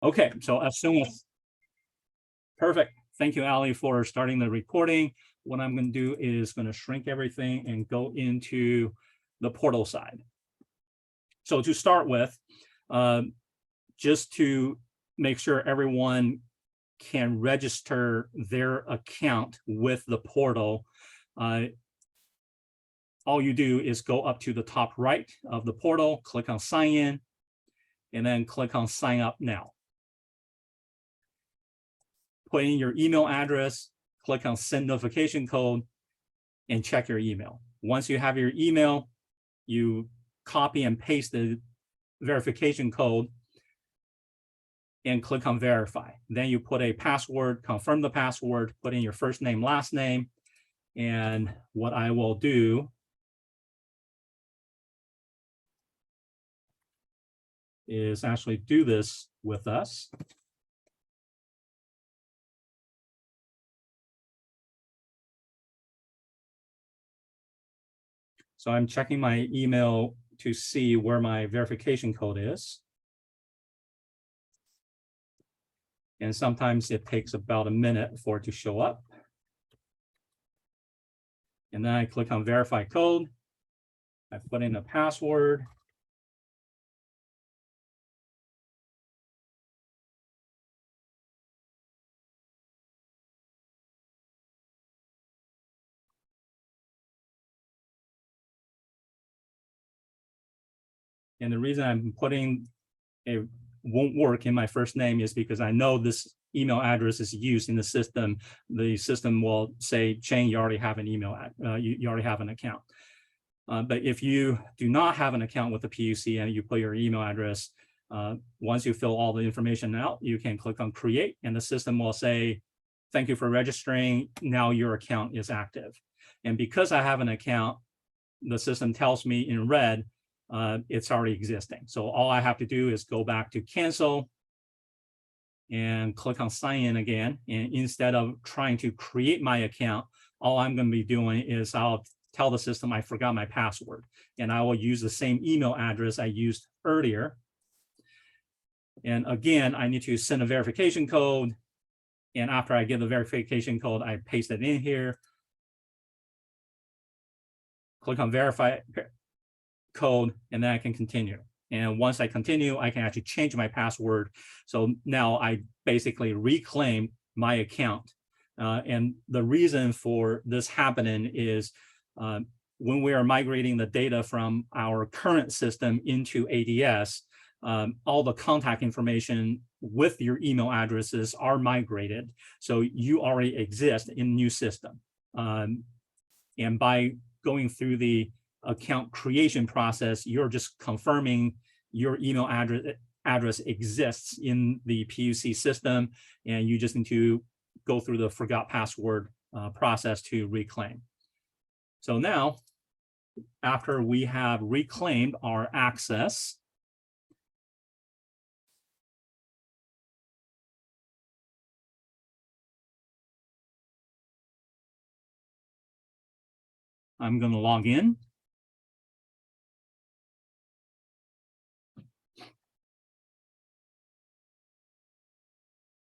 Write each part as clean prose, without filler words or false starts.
Okay, so as soon as, perfect. Thank you, Ali, for starting the recording. What I'm going to do is going to shrink everything and go into the portal side. So to start with, just to make sure everyone can register their account with the portal, all you do is go up to the top right of the portal, click on sign in, and then click on sign up now. Put in your email address, click on send notification code, and check your email. Once you have your email, you copy and paste the verification code and click on verify. Then you put a password, confirm the password, put in your first name, last name. And what I will do is actually do this with us. So I'm checking my email to see where my verification code is. And sometimes it takes about a minute for it to show up. And then I click on verify code. I put in a password. And the reason I'm putting it won't work in my first name is because I know this email address is used in the system. The system will say, Cheng, you already have an email, you already have an account. But if you do not have an account with the PUC and you put your email address, once you fill all the information out, you can click on create and the system will say, thank you for registering. Now your account is active. And because I have an account, the system tells me in red, it's already existing. So all I have to do is go back to cancel and click on sign in again. And instead of trying to create my account, all I'm going to be doing is I'll tell the system I forgot my password. And I will use the same email address I used earlier. And again, I need to send a verification code. And after I get the verification code, I paste it in here. Click on verify code, and then I can continue. And once I continue, I can actually change my password. So now I basically reclaim my account. And the reason for this happening is when we are migrating the data from our current system into ADS, all the contact information with your email addresses are migrated. So you already exist in the new system. And by going through the account creation process, you're just confirming your email address exists in the PUC system, and you just need to go through the forgot password process to reclaim. So now, after we have reclaimed our access, I'm going to log in.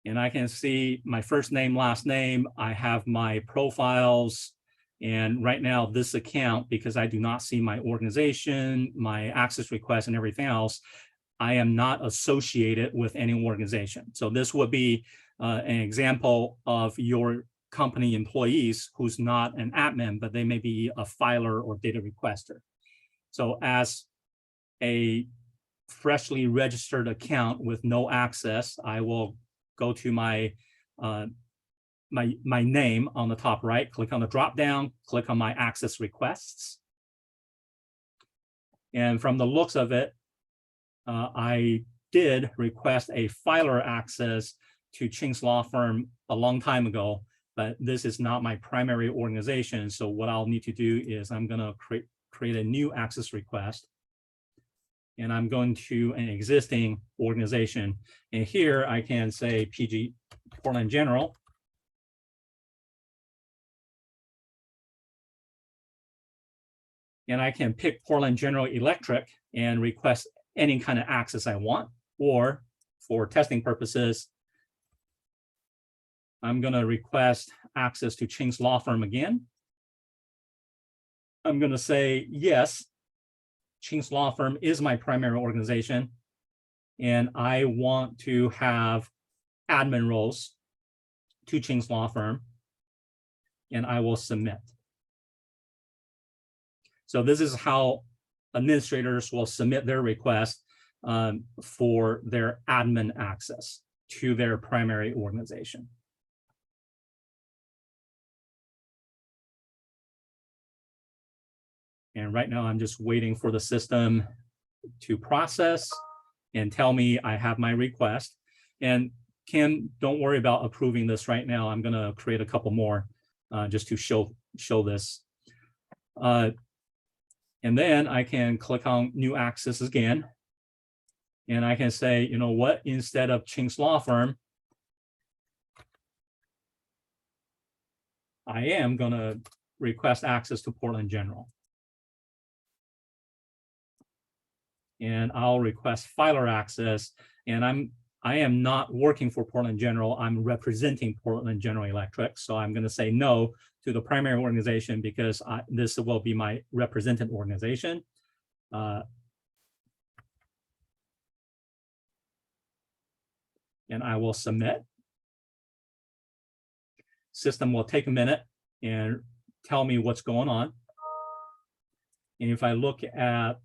And I can see my first name, last name. I have my profiles. And right now, this account, because I do not see my organization, my access request, and everything else, I am not associated with any organization. So this would be an example of your company employees who's not an admin, but they may be a filer or data requester. So as a freshly registered account with no access, I will go to my my name on the top right, click on the drop down, click on my access requests. And from the looks of it, I did request a filer access to Ching's law firm a long time ago, but this is not my primary organization. So what I'll need to do is I'm going to create a new access request. And I'm going to an existing organization. And here I can say PG Portland General. And I can pick Portland General Electric and request any kind of access I want. Or for testing purposes, I'm going to request access to Ching's law firm again. I'm going to say, yes, Ching's law firm is my primary organization, and I want to have admin roles to Ching's law firm, and I will submit. So this is how administrators will submit their request for their admin access to their primary organization. And right now I'm just waiting for the system to process and tell me I have my request. And Kim, don't worry about approving this right now. I'm gonna create a couple more just to show this. And then I can click on new access again. And I can say, you know what, instead of Ching's law firm, I am gonna request access to Portland General. And I'll request filer access. And I am not working for Portland General. I'm representing Portland General Electric. So I'm going to say no to the primary organization because this will be my represented organization. And I will submit. System will take a minute and tell me what's going on. And if I look at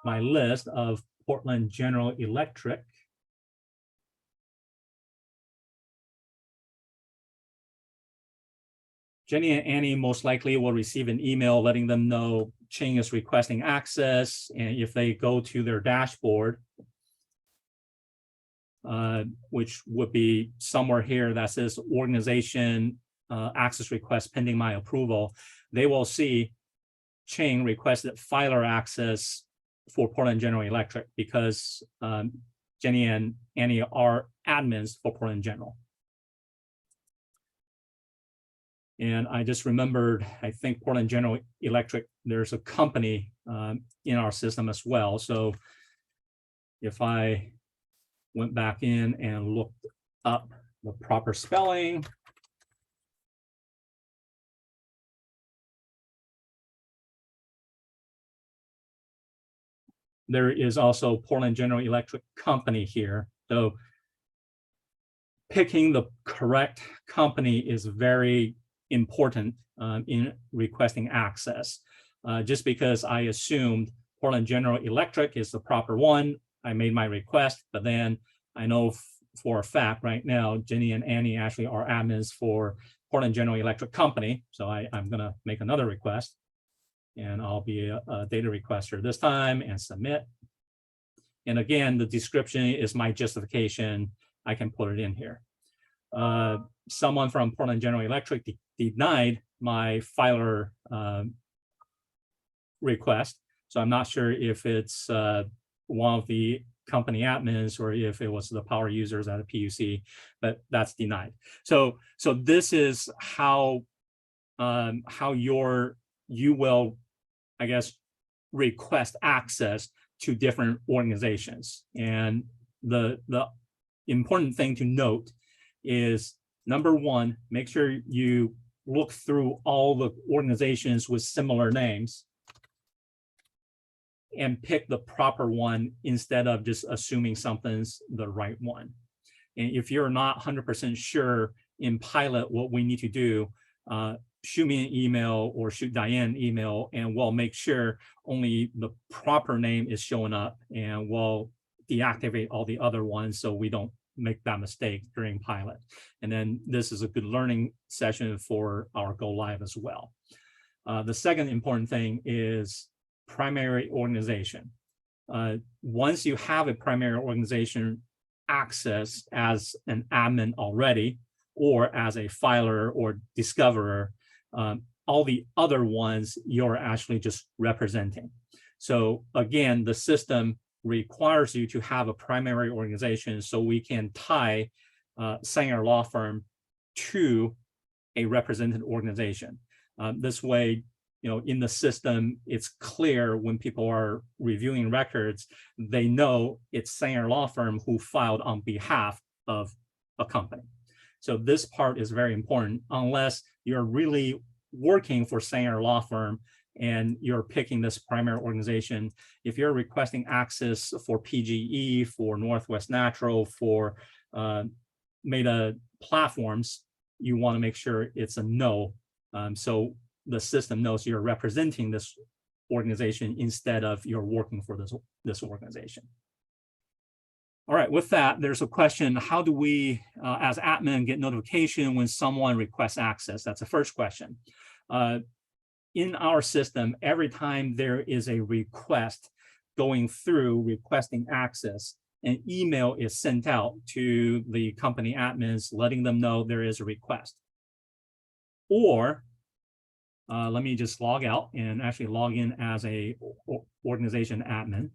my list of Portland General Electric, Jenny and Annie most likely will receive an email letting them know Ching is requesting access. And if they go to their dashboard, which would be somewhere here that says organization access request pending my approval, they will see Ching requested filer access for Portland General Electric because Jenny and Annie are admins for Portland General. And I just remembered, I think Portland General Electric, there's a company in our system as well. So if I went back in and looked up the proper spelling, there is also Portland General Electric Company here. So picking the correct company is very important in requesting access. Just because I assumed Portland General Electric is the proper one, I made my request, but then I know for a fact right now, Jenny and Annie actually are admins for Portland General Electric Company. So I'm gonna make another request. And I'll be a data requester this time and submit. And again, the description is my justification. I can put it in here. Someone from Portland General Electric denied my filer request. So I'm not sure if it's one of the company admins or if it was the power users at a PUC, but that's denied. So this is how you will, I guess, request access to different organizations. And the important thing to note is, number one, make sure you look through all the organizations with similar names and pick the proper one instead of just assuming something's the right one. And if you're not 100% sure in pilot what we need to do, shoot me an email or shoot Diane an email, and we'll make sure only the proper name is showing up, and we'll deactivate all the other ones so we don't make that mistake during pilot. And then this is a good learning session for our go live as well. The second important thing is primary organization. Once you have a primary organization access as an admin already, or as a filer or discoverer, all the other ones you're actually just representing. So again, the system requires you to have a primary organization so we can tie Sanger Law Firm to a represented organization. This way, in the system, it's clear when people are reviewing records, they know it's Sanger Law Firm who filed on behalf of a company. So this part is very important, unless you're really working for Sanger Law Firm and you're picking this primary organization. If you're requesting access for PGE, for Northwest Natural, for Meta Platforms, you want to make sure it's a no. So the system knows you're representing this organization instead of you're working for this organization. All right, with that, there's a question: how do we, as admin, get notification when someone requests access? That's the first question. In our system, every time there is a request going through requesting access, an email is sent out to the company admins letting them know there is a request. Or let me just log out and actually log in as a organization admin.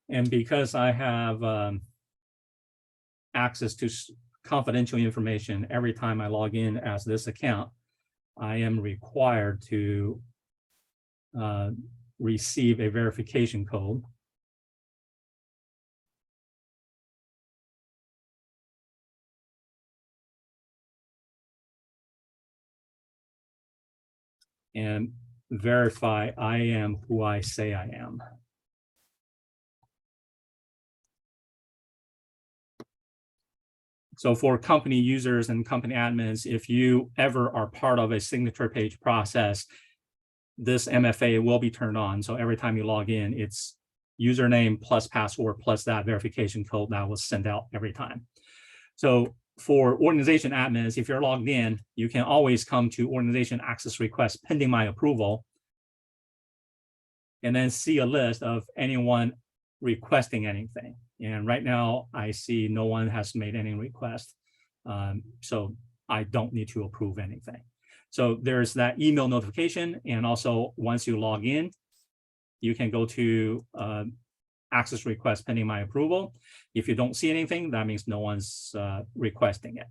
And because I have access to confidential information every time I log in as this account, I am required to receive a verification code. And verify I am who I say I am. So for company users and company admins, if you ever are part of a signature page process, this MFA will be turned on. So every time you log in, it's username plus password plus that verification code that was sent out every time. So for organization admins, if you're logged in, you can always come to organization access request pending my approval, and then see a list of anyone requesting anything. And right now I see no one has made any request. So I don't need to approve anything. So there's that email notification. And also once you log in, you can go to access request pending my approval. If you don't see anything, that means no one's requesting it.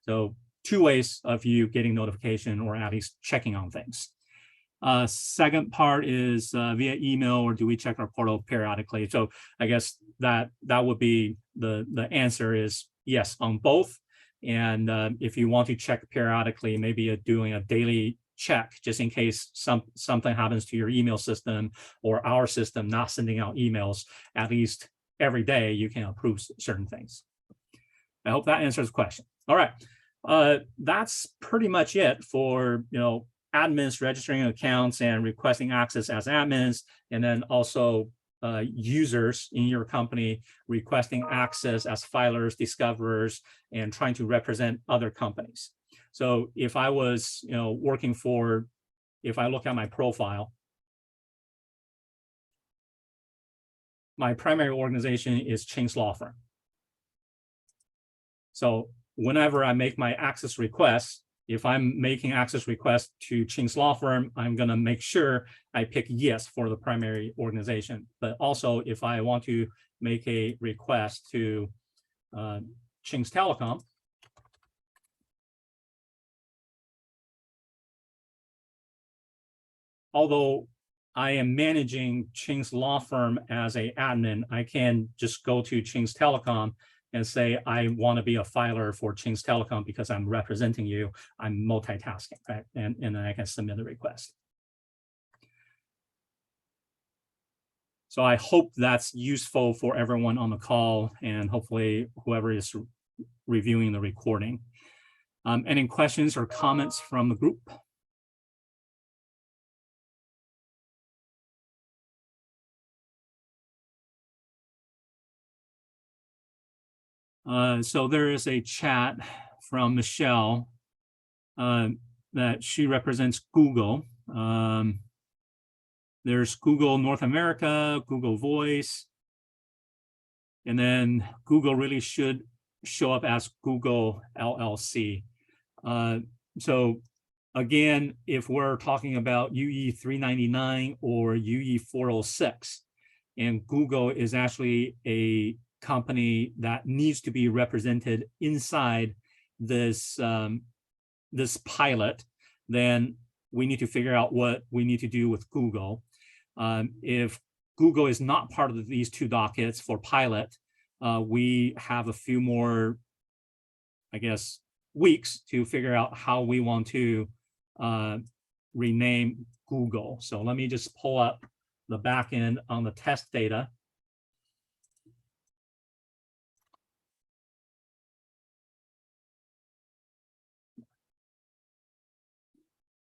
So two ways of you getting notification or at least checking on things. Second part is via email, or do we check our portal periodically? So I guess that would be the answer is yes on both. And if you want to check periodically, maybe doing a daily check just in case something happens to your email system or our system not sending out emails, at least every day you can approve certain things. I hope that answers the question. All right, that's pretty much it for admins registering accounts and requesting access as admins, and then also users in your company requesting access as filers, discoverers, and trying to represent other companies. So if I was working for, if I look at my profile, my primary organization is Ching's Law Firm. So whenever I make my access requests, if I'm making access requests to Ching's Law Firm, I'm going to make sure I pick yes for the primary organization. But also, if I want to make a request to Ching's Telecom, although I am managing Ching's Law Firm as an admin, I can just go to Ching's Telecom and say, I want to be a filer for Ching's Telecom because I'm representing you. I'm multitasking, right? And then I can submit a request. So I hope that's useful for everyone on the call, and hopefully whoever is reviewing the recording. Any questions or comments from the group? So there is a chat from Michelle that she represents Google. There's Google North America, Google Voice, and then Google really should show up as Google LLC. So again, if we're talking about UE 399 or UE 406, and Google is actually a company that needs to be represented inside this, this pilot, then we need to figure out what we need to do with Google. If Google is not part of these two dockets for pilot, we have a few more, I guess, weeks to figure out how we want to rename Google. So let me just pull up the back end on the test data.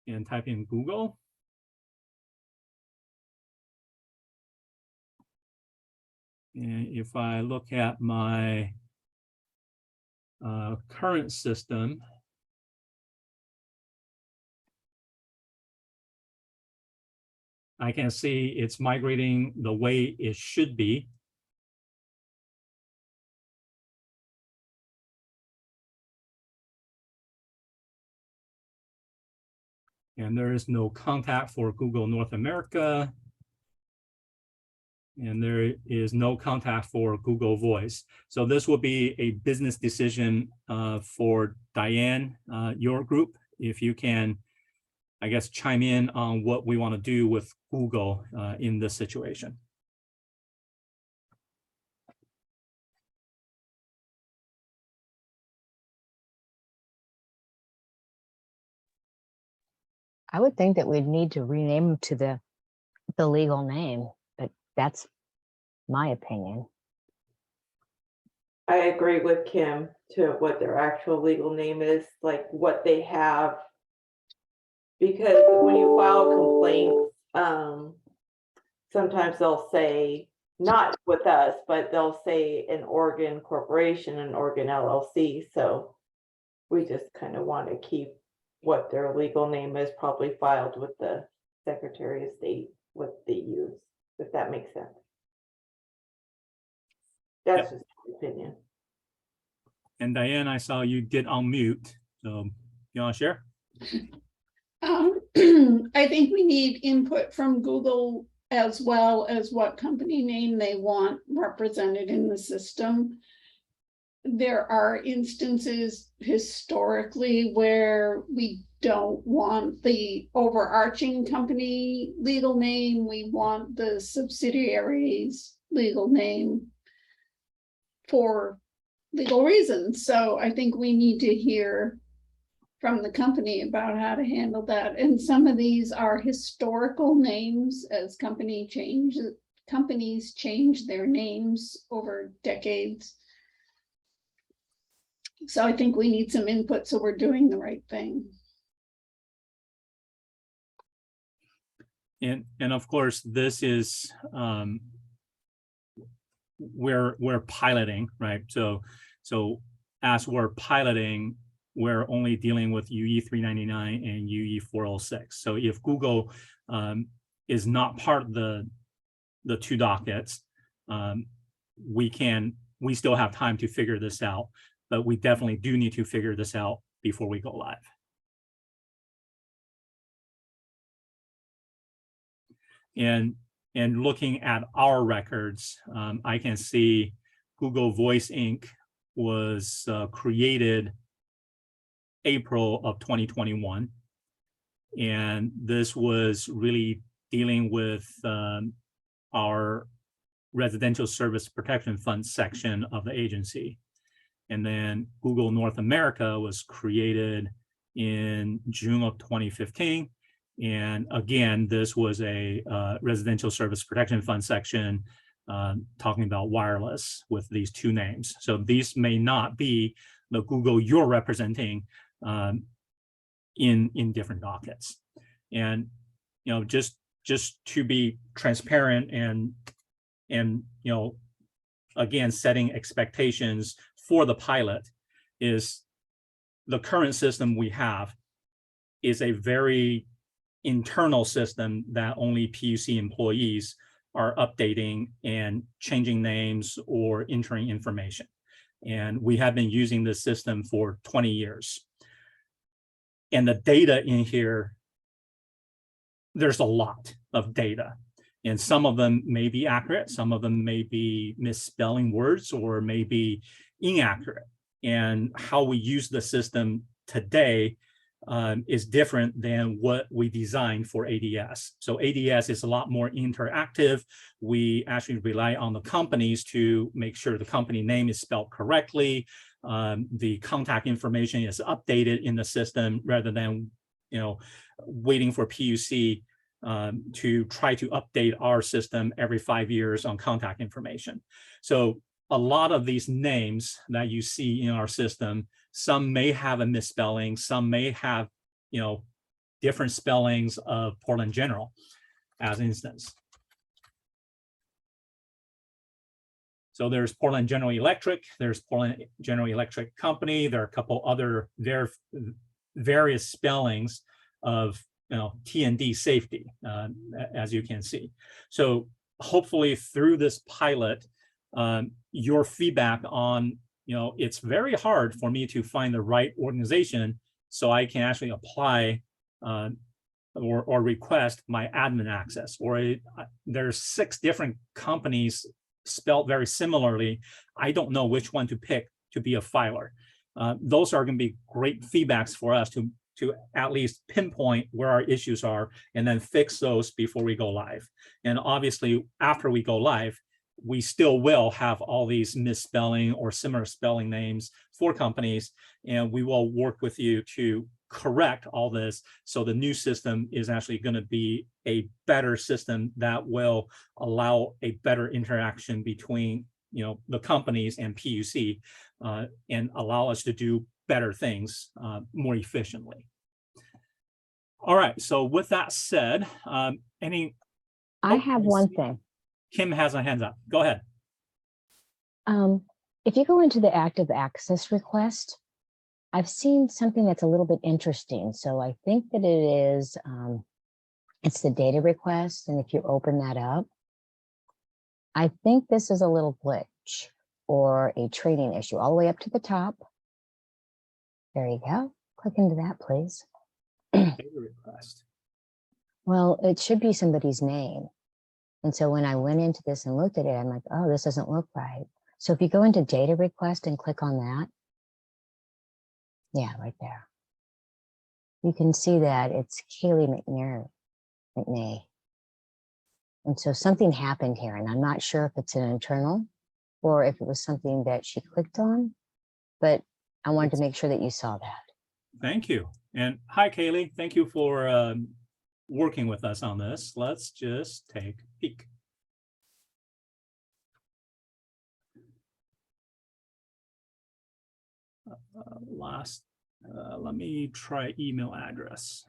And type in Google. And if I look at my current system, I can see it's migrating the way it should be. And there is no contact for Google North America. And there is no contact for Google Voice. So this will be a business decision for Diane, your group, if you can, I guess, chime in on what we want to do with Google in this situation. I would think that we'd need to rename them to the legal name, but that's my opinion. I agree with Kim to what their actual legal name is, like what they have. Because when you file complaints, sometimes they'll say, not with us, but they'll say an Oregon corporation, an Oregon LLC. So we just kind of want to keep what their legal name is, probably filed with the Secretary of State, what they use, if that makes sense. That's just my opinion. And Diane, I saw you did unmute. So you want to share? I think we need input from Google as well as what company name they want represented in the system. There are instances historically where we don't want the overarching company legal name. We want the subsidiaries legal name for legal reasons. So I think we need to hear from the company about how to handle that. And some of these are historical names as companies change their names over decades. So I think we need some input so we're doing the right thing. And of course, this is we're piloting, right? So as we're piloting, we're only dealing with UE 399 and UE 406. So if Google is not part of the two dockets, we still have time to figure this out, but we definitely do need to figure this out before we go live. And looking at our records, I can see Google Voice Inc. was created April of 2021. And this was really dealing with our Residential Service Protection Fund section of the agency. And then Google North America was created in June of 2015. And again, this was a Residential Service Protection Fund section talking about wireless with these two names. So these may not be the Google you're representing in different dockets. And just to be transparent and again, setting expectations for the pilot, is the current system we have is a very internal system that only PUC employees are updating and changing names or entering information. And we have been using this system for 20 years. And the data in here, there's a lot of data. And some of them may be accurate, some of them may be misspelling words or may be inaccurate. And how we use the system today is different than what we designed for ADS. So ADS is a lot more interactive. We actually rely on the companies to make sure the company name is spelled correctly. The contact information is updated in the system rather than, waiting for PUC to try to update our system every 5 years on contact information. So a lot of these names that you see in our system, some may have a misspelling, some may have, different spellings of Portland General, as instance. So there's Portland General Electric, there's Portland General Electric Company, there are a couple other various spellings of T&D safety, as you can see. So hopefully through this pilot, your feedback on, it's very hard for me to find the right organization so I can actually apply or request my admin access. Or there's 6 different companies spelled very similarly. I don't know which one to pick to be a filer. Those are going to be great feedbacks for us to at least pinpoint where our issues are and then fix those before we go live. And obviously, after we go live, we still will have all these misspelling or similar spelling names for companies, and we will work with you to correct all this so the new system is actually going to be a better system that will allow a better interaction between the companies and PUC and allow us to do better things more efficiently. All right, so with that said, I have one thing. Kim has her hands up. Go ahead. If you go into the active access request, I've seen something that's a little bit interesting. So I think that it is, it's the data request. And if you open that up, I think this is a little glitch or a training issue all the way up to the top. There you go. Click into that, please. Data request. Well, it should be somebody's name. And so when I went into this and looked at it, I'm like, oh, this doesn't look right. So if you go into data request and click on that, yeah, right there, you can see that it's Kaylee McNay. And so something happened here, and I'm not sure if it's an internal or if it was something that she clicked on, but I wanted to make sure that you saw that. Thank you. And hi, Kaylee. Thank you for working with us on this. Let's just take a peek. Let me try email address.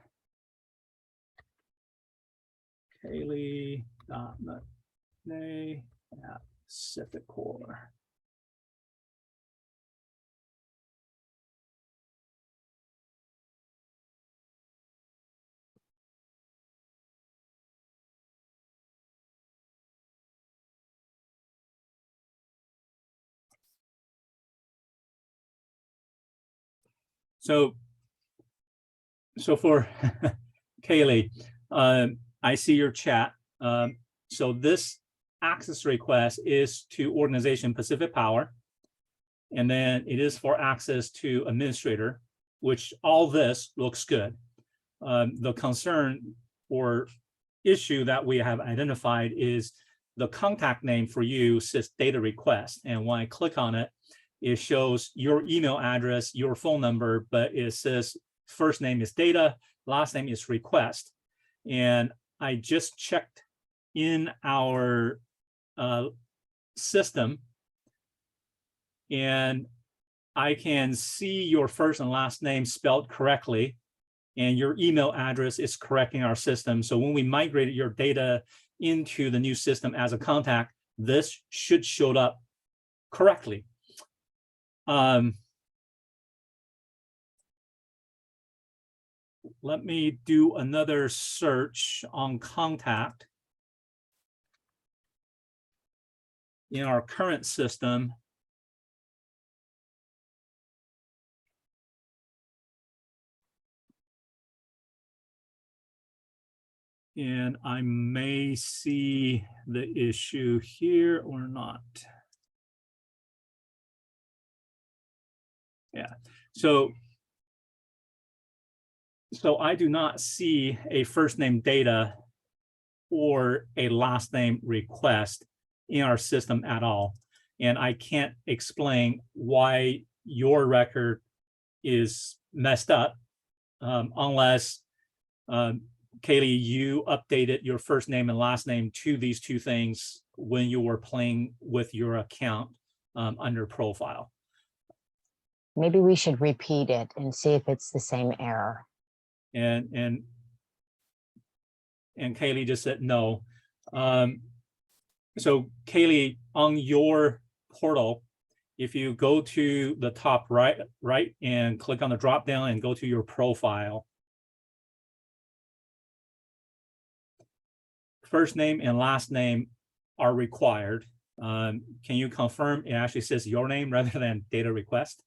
Kaylee.McNay@Pacificor. So for Kaylee, I see your chat. So this access request is to organization Pacific Power, and then it is for access to administrator, which all this looks good. The concern or issue that we have identified is the contact name for you says data request, and when I click on it, it shows your email address, your phone number, but it says first name is data, last name is request. And I just checked in our system, and I can see your first and last name spelled correctly, and your email address is correct in our system. So when we migrated your data into the new system as a contact, this should show up correctly. Let me do another search on contact in our current system. And I may see the issue here or not. Yeah, so I do not see a first name data or a last name request in our system at all. And I can't explain why your record is messed up unless Kaylee, you updated your first name and last name to these two things when you were playing with your account under profile. Maybe we should repeat it and see if it's the same error. And Kaylee just said no. So Kaylee, on your portal, if you go to the top right and click on the drop down and go to your profile, first name and last name are required. Can you confirm it actually says your name rather than data request?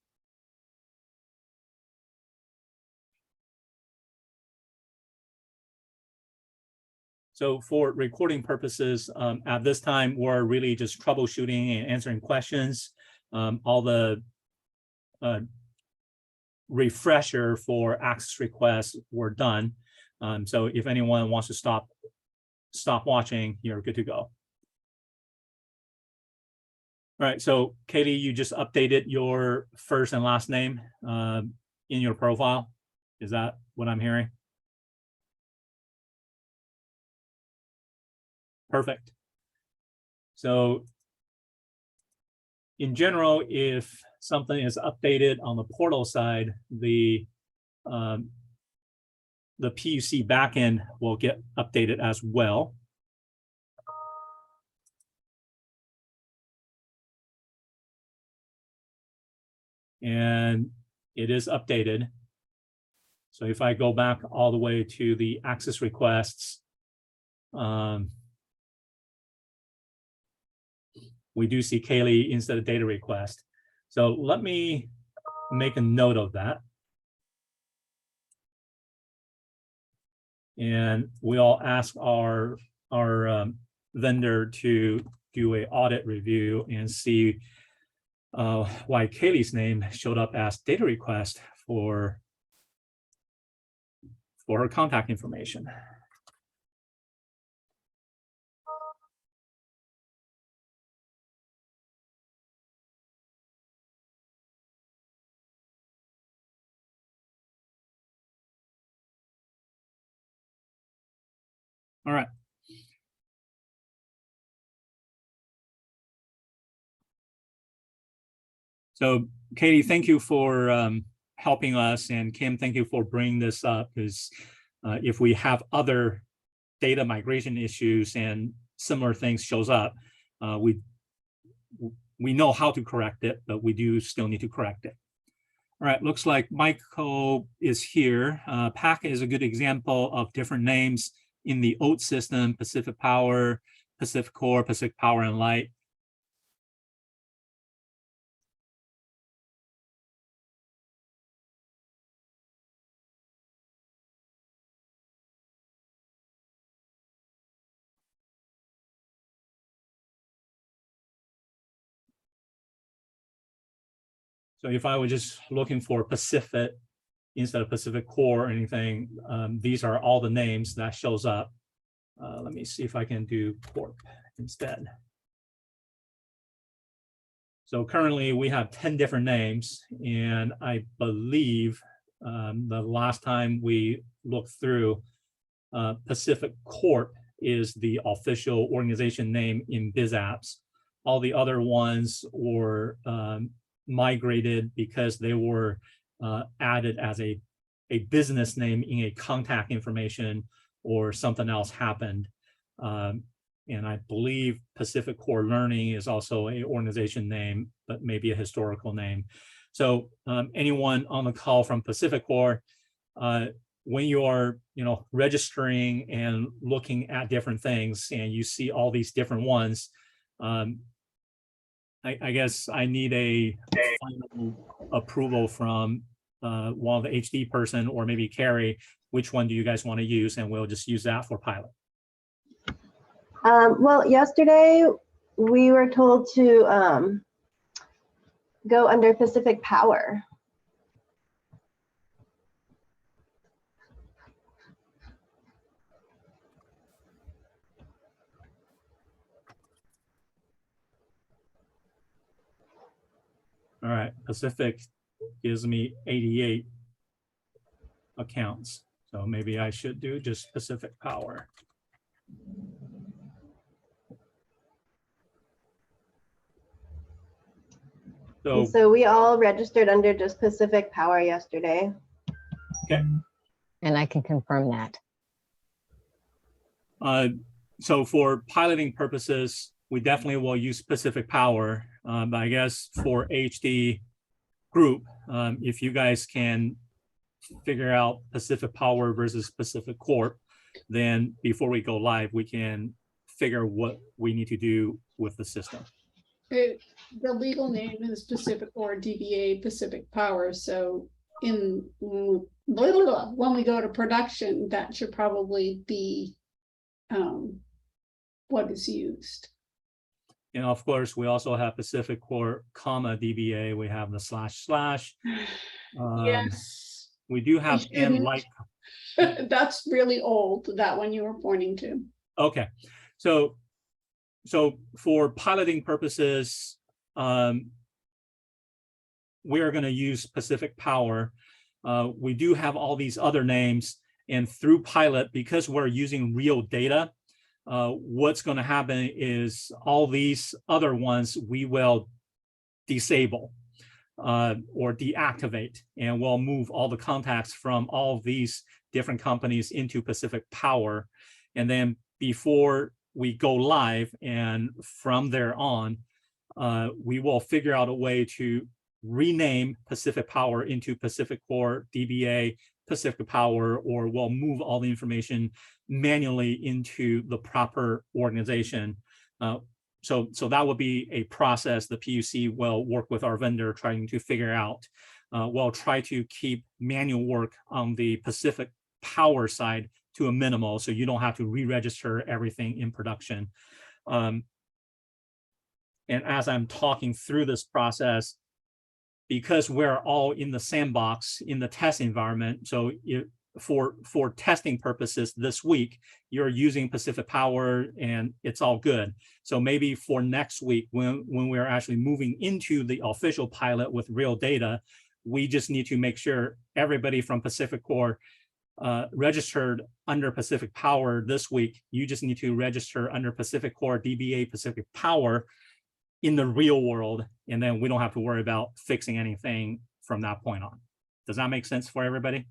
So for recording purposes, at this time, we're really just troubleshooting and answering questions. All the refresher for access requests were done. So if anyone wants to stop watching, you're good to go. All right, so Katie, you just updated your first and last name in your profile. Is that what I'm hearing? Perfect. So in general, if something is updated on the portal side, the PUC backend will get updated as well. And it is updated. So if I go back all the way to the access requests, we do see Kaylee instead of data request. So let me make a note of that. And we all ask our vendor to do an audit review and see why Kaylee's name showed up as data request for her contact information. All right. So Katie, thank you for helping us, and Kim, thank you for bringing this up, because if we have other data migration issues and similar things shows up, we know how to correct it, but we do still need to correct it. All right, looks like Michael is here. PAC is a good example of different names in the old system: Pacific Power, Pacific Core, Pacific Power and Light. So if I were just looking for Pacific instead of Pacific Core or anything, these are all the names that shows up. Let me see if I can do Corp instead. So currently we have 10 different names, and I believe the last time we looked through, Pacific Corp is the official organization name in BizApps. All the other ones were migrated because they were added as a business name in a contact information, or something else happened. And I believe Pacific Core Learning is also an organization name, but maybe a historical name. So anyone on the call from Pacific Core, when you are registering and looking at different things and you see all these different ones, I guess I need a final approval from one of the HD person, or maybe Carrie. Which one do you guys want to use? And we'll just use that for pilot. Well, yesterday we were told to go under Pacific Power. All right, Pacific gives me 88 accounts. So maybe I should do just Pacific Power. So, So we all registered under just Pacific Power yesterday. okay. And I can confirm that. So for piloting purposes, we definitely will use Pacific Power. But I guess for HD group, if you guys can figure out Pacific Power versus Pacific Corp, then before we go live, we can figure what we need to do with the system. The legal name is Pacific or DBA Pacific Power. So when we go to production, that should probably be what is used. And of course, we also have Pacific Corp, comma DBA. We have the // Yes. We do have shouldn't. and like. That's really old, that one you were pointing to. Okay, so for piloting purposes, we are going to use Pacific Power. We do have all these other names, and through pilot, because we're using real data, what's going to happen is all these other ones we will disable or deactivate, and we'll move all the contacts from all of these different companies into Pacific Power. And then before we go live and from there on, we will figure out a way to rename Pacific Power into Pacific Corp, DBA, Pacific Power, or we'll move all the information manually into the proper organization. So that would be a process the PUC will work with our vendor trying to figure out. We'll try to keep manual work on the Pacific Power side to a minimal, so you don't have to re-register everything in production. And as I'm talking through this process, because we're all in the sandbox in the test environment, so for testing purposes this week, you're using Pacific Power and it's all good. So maybe for next week, when we're actually moving into the official pilot with real data, we just need to make sure everybody from Pacific Corp registered under Pacific Power this week. You just need to register under Pacific Corp, DBA, Pacific Power in the real world, and then we don't have to worry about fixing anything from that point on. Does that make sense for everybody?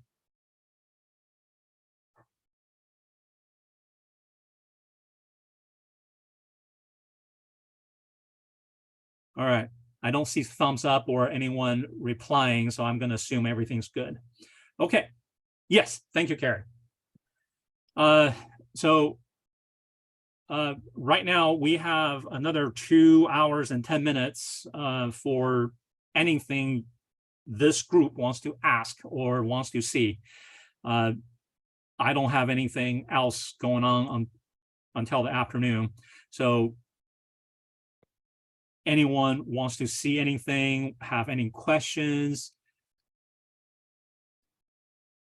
All right, I don't see thumbs up or anyone replying, so I'm going to assume everything's good. Okay, yes, thank you, Carrie. Right now we have another 2 hours and 10 minutes for anything this group wants to ask or wants to see. I don't have anything else going on until the afternoon. So anyone wants to see anything, have any questions,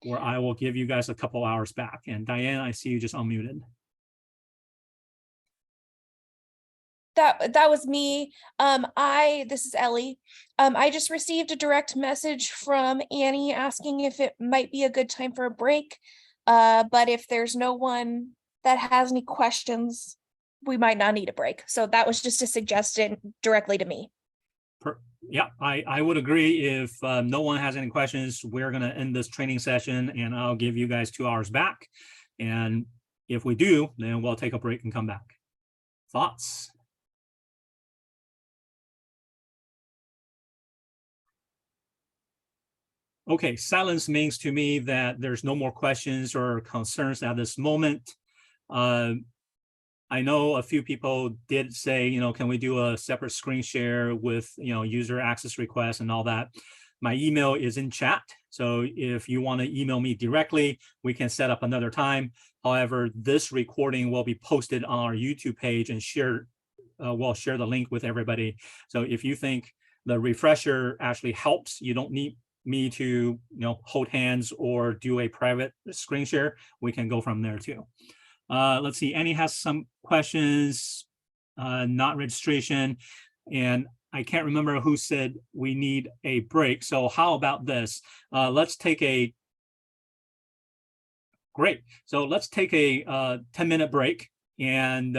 or I will give you guys a couple hours back. And Diane, I see you just unmuted. That was me. This is Ellie. I just received a direct message from Annie asking if it might be a good time for a break. But if there's no one that has any questions, we might not need a break. So that was just a suggestion directly to me. Yeah, I would agree. If no one has any questions, we're going to end this training session and I'll give you guys 2 hours back. And if we do, then we'll take a break and come back. Thoughts? Okay, silence means to me that there's no more questions or concerns at this moment. I know a few people did say, can we do a separate screen share with, user access requests and all that. My email is in chat. So if you want to email me directly, we can set up another time. However, this recording will be posted on our YouTube page and share. We'll share the link with everybody. So if you think the refresher actually helps, you don't need me to hold hands or do a private screen share. We can go from there too. Let's see, Annie has some questions, not registration. And I can't remember who said we need a break. So how about this? Let's take a, great. So let's take a 10-minute break, and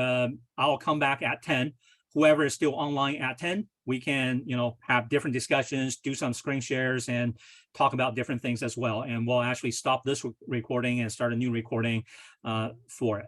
I'll come back at 10. Whoever is still online at 10, we can, have different discussions, do some screen shares, and talk about different things as well. And we'll actually stop this recording and start a new recording for it.